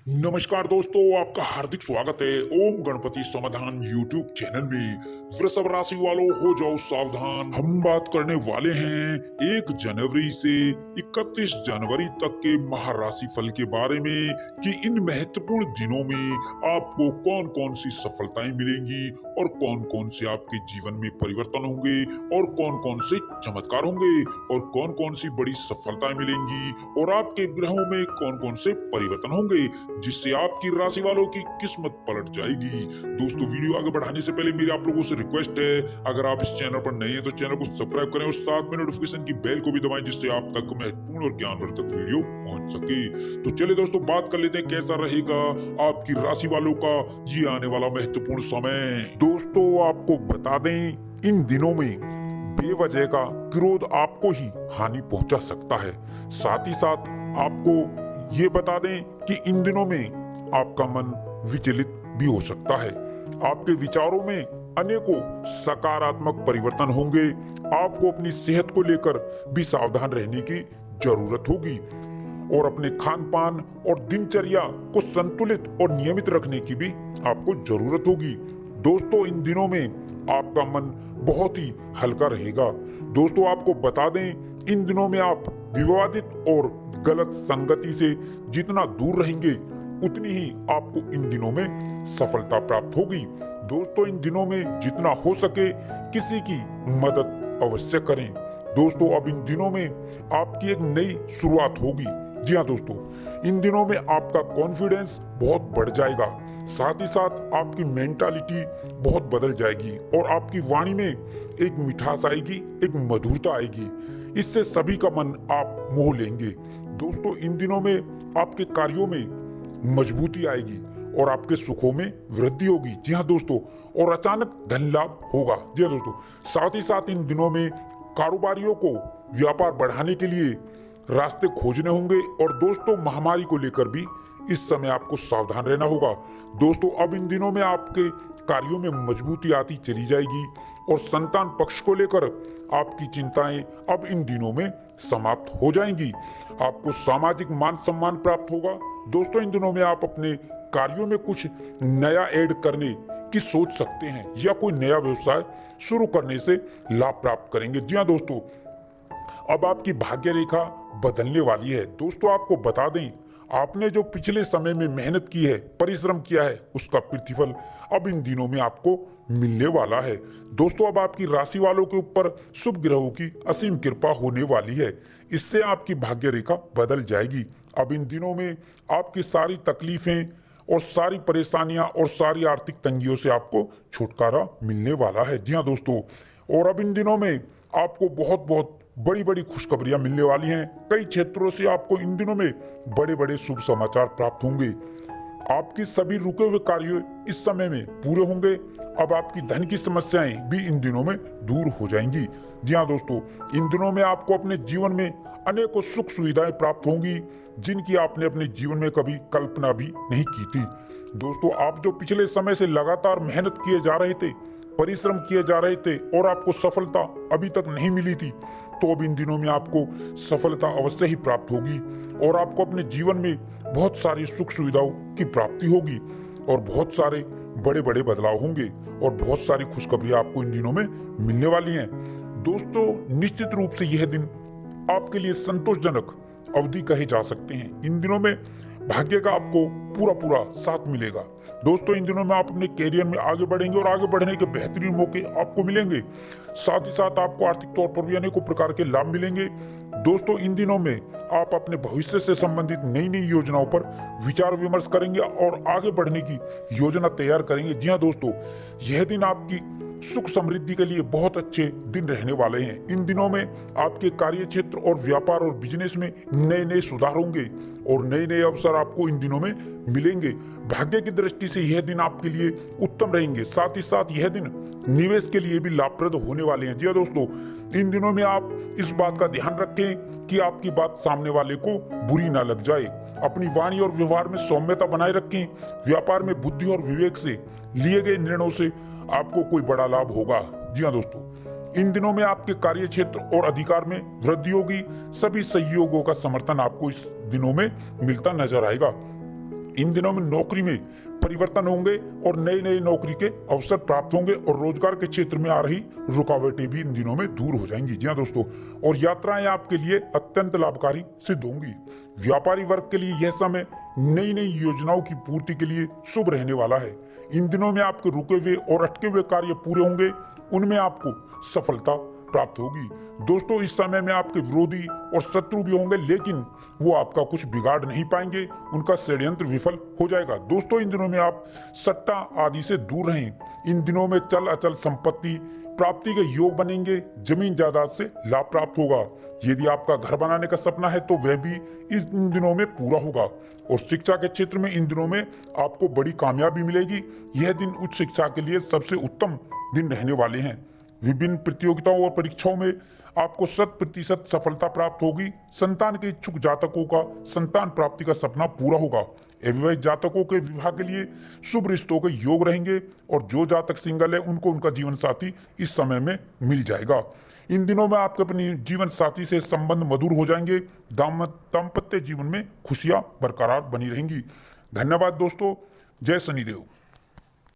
नमस्कार दोस्तों, आपका हार्दिक स्वागत है ओम गणपति समाधान यूट्यूब चैनल में। वृषभ राशि वालों, हो जाओ सावधान। हम बात करने वाले हैं 1 जनवरी से 31 जनवरी तक के माह राशि फल के बारे में कि इन महत्वपूर्ण दिनों में आपको कौन कौन सी सफलताएं मिलेंगी और कौन कौन से आपके जीवन में परिवर्तन होंगे और कौन कौन से चमत्कार होंगे और कौन कौन सी बड़ी सफलताएं मिलेंगी और आपके ग्रहों में कौन कौन से परिवर्तन होंगे जिससे आपकी राशि वालों की किस्मत पलट जाएगी। दोस्तों, वीडियो आगे बढ़ाने से पहले मेरी आप लोगों से रिक्वेस्ट है, अगर आप इस चैनल पर नए हैं तो चैनल को सब्सक्राइब करें और साथ में नोटिफिकेशन की बेल को भी दबाएं जिससे आप तक महत्वपूर्ण और ज्ञानवर्धक वीडियो पहुंच सके। तो चलिए दोस्तों, बात कर लेते हैं कैसा रहेगा आपकी राशि वालों का ये आने वाला महत्वपूर्ण समय। दोस्तों, आपको बता दें, इन दिनों में बेवजह का क्रोध आपको ही हानि पहुंचा सकता है। साथ ही साथ आपको ये बता दें कि इन दिनों में आपका मन विचलित भी हो सकता है। आपके विचारों में अनेकों सकारात्मक परिवर्तन होंगे। आपको अपनी सेहत को लेकर भी सावधान रहने की जरूरत होगी और अपने खान पान और दिनचर्या को संतुलित और नियमित रखने की भी आपको जरूरत होगी। दोस्तों, इन दिनों में आपका मन बहुत ही हल्का रहेगा। दोस्तों, आपको बता दें, इन दिनों में आप विवादित और गलत संगति से जितना दूर रहेंगे उतनी ही आपको इन दिनों में सफलता प्राप्त होगी। दोस्तों, इन दिनों में जितना हो सके किसी की मदद अवश्य करें। दोस्तों, अब इन दिनों में आपकी एक नई शुरुआत होगी। जी हाँ दोस्तों, इन दिनों में आपका कॉन्फिडेंस बहुत बढ़ जाएगा। साथ ही साथ आपकी मेंटालिटी बहुत बदल जाएगी और आपकी वाणी में एक मिठास आएगी, एक मधुरता आएगी। इससे सभी का मन आप मोह लेंगे। दोस्तों, इन दिनों में आपके कार्यों में मजबूती आएगी और आपके सुखों में वृद्धि होगी। जी हाँ दोस्तों, और अचानक धन लाभ होगा। जी हाँ दोस्तों, साथ ही साथ इन दिनों में कारोबारियों को व्यापार बढ़ाने के लिए रास्ते खोजने होंगे और दोस्तों, महामारी को लेकर भी इस समय आपको सावधान रहना होगा। दोस्तों, अब इन दिनों में आपके कार्यों में मजबूती आती चली जाएगी और संतान पक्ष को लेकर आपकी चिंताएं अब इन दिनों में समाप्त हो जाएंगी। आपको सामाजिक मान सम्मान प्राप्त होगा। दोस्तों, इन दिनों में आप अपने कार्यों में कुछ नया ऐड करने की सोच सकते हैं या कोई नया व्यवसाय शुरू करने से लाभ प्राप्त करेंगे। जी हाँ दोस्तों, अब आपकी भाग्य रेखा बदलने वाली है। दोस्तों, आपको बता दें, आपने जो पिछले समय में मेहनत की है, परिश्रम किया है, उसका प्रतिफल अब इन दिनों में आपको मिलने वाला है। दोस्तों, अब आपकी राशि वालों के ऊपर शुभ ग्रहों की असीम कृपा होने वाली है। इससे आपकी भाग्य रेखा बदल जाएगी। अब इन दिनों में आपकी सारी तकलीफें और सारी परेशानियां और सारी आर्थिक तंगियों से आपको छुटकारा मिलने वाला है। जी हाँ दोस्तों, और अब इन दिनों में आपको बहुत बहुत बड़ी बड़ी खुशखबरियां मिलने वाली हैं। कई क्षेत्रों से आपको इन दिनों में बड़े बड़े शुभ समाचार प्राप्त होंगे। आपकी सभी रुके हुए कार्य इस समय में पूरे होंगे। अब आपकी धन की समस्याएं भी इन दिनों में दूर हो जाएंगी। जी हाँ दोस्तों, इन दिनों में आपको अपने जीवन में अनेकों सुख सुविधाएं प्राप्त होंगी जिनकी आपने अपने जीवन में कभी कल्पना भी नहीं की थी। दोस्तों, आप जो पिछले समय से लगातार मेहनत किए जा रहे थे, परिश्रम किए जा रहे थे और आपको सफलता अभी तक नहीं मिली थी, तो अब इन दिनों में आपको सफलता अवश्य ही प्राप्त होगी और आपको अपने जीवन में बहुत सारी सुख सुविधाओं की प्राप्ति होगी और बहुत सारे बड़े बड़े बदलाव होंगे और बहुत सारी खुशखबरियां आपको इन दिनों में मिलने वाली हैं। दोस्तों, निश्चित रूप से यह दिन आपके लिए संतोषजनक अवधि कहे जा सकते हैं। इन दिनों में भाग्य का आपको पूरा पूरा साथ मिलेगा। दोस्तों, इन दिनों में आप अपने कैरियर में आगे बढ़ेंगे और आगे बढ़ने के बेहतरीन मौके आपको मिलेंगे। साथ ही साथ आपको आर्थिक तौर पर भी अनेकों प्रकार के लाभ मिलेंगे। दोस्तों, इन दिनों में आप अपने भविष्य से संबंधित नई नई योजनाओं पर विचार विमर्श करेंगे और आगे बढ़ने की योजना तैयार करेंगे। जी हाँ दोस्तों, यह दिन आपकी सुख समृद्धि के लिए बहुत अच्छे दिन रहने वाले हैं। इन दिनों में आपके कार्य क्षेत्र और व्यापार और बिजनेस में नए नए सुधार होंगे और नए नए अवसर आपको इन दिनों में मिलेंगे। भाग्य की दृष्टि से यह दिन आपके लिए उत्तम रहेंगे। साथ ही साथ यह दिन निवेश के लिए भी लाभप्रद होने वाले हैं। जी हाँ दोस्तों, इन दिनों में आप इस बात का ध्यान रखें कि आपकी बात सामने वाले को बुरी ना लग जाए। अपनी वाणी और व्यवहार में सौम्यता बनाए रखें। व्यापार में बुद्धि और विवेक से लिए गए निर्णयों से आपको कोई बड़ा लाभ होगा। जी हाँ दोस्तों, इन दिनों में आपके कार्य क्षेत्र और अधिकार में वृद्धि होगी। सभी सहयोगों का समर्थन आपको इस दिनों में मिलता नजर आएगा। इन दिनों में नौकरी में परिवर्तन होंगे और नई नई नौकरी के अवसर प्राप्त होंगे और रोजगार के क्षेत्र में आ रही रुकावटें भी इन दिनों में दूर हो जाएंगी। जी हाँ दोस्तों, और यात्राएं आपके लिए अत्यंत लाभकारी सिद्ध होंगी। व्यापारी वर्ग के लिए यह समय नई नई योजनाओं की पूर्ति के लिए शुभ रहने वाला है। इन दिनों में आपके रुके हुए और अटके हुए कार्य पूरे होंगे, उनमें आपको सफलता प्राप्त होगी। दोस्तों, इस समय में आपके विरोधी और शत्रु भी होंगे, लेकिन वो आपका कुछ बिगाड़ नहीं पाएंगे, उनका षड्यंत्र विफल हो जाएगा। दोस्तों, इन दिनों में आप सट्टा आदि से दूर रहें। इन दिनों में चल अचल संपत्ति प्राप्ति के योग बनेंगे, जमीन जायदाद से लाभ प्राप्त होगा। यदि आपका घर बनाने का सपना है तो वह भी इन दिनों में पूरा होगा। और शिक्षा के क्षेत्र में इन दिनों में आपको बड़ी कामयाबी मिलेगी। यह दिन उच्च शिक्षा के लिए सबसे उत्तम दिन रहने वाले हैं। विभिन्न प्रतियोगिताओं और परीक्षाओं में आपको 100% सफलता प्राप्त होगी। संतान के इच्छुक जातकों का संतान प्राप्ति का सपना पूरा होगा। अविवाहित जातकों के विवाह के लिए शुभ रिश्तों के योग रहेंगे और जो जातक सिंगल है उनको उनका जीवन साथी इस समय में मिल जाएगा। इन दिनों में आपके अपने जीवन साथी से संबंध मधुर हो जाएंगे। दाम्पत्य जीवन में खुशियां बरकरार बनी रहेंगी। धन्यवाद दोस्तों। जय शनिदेव।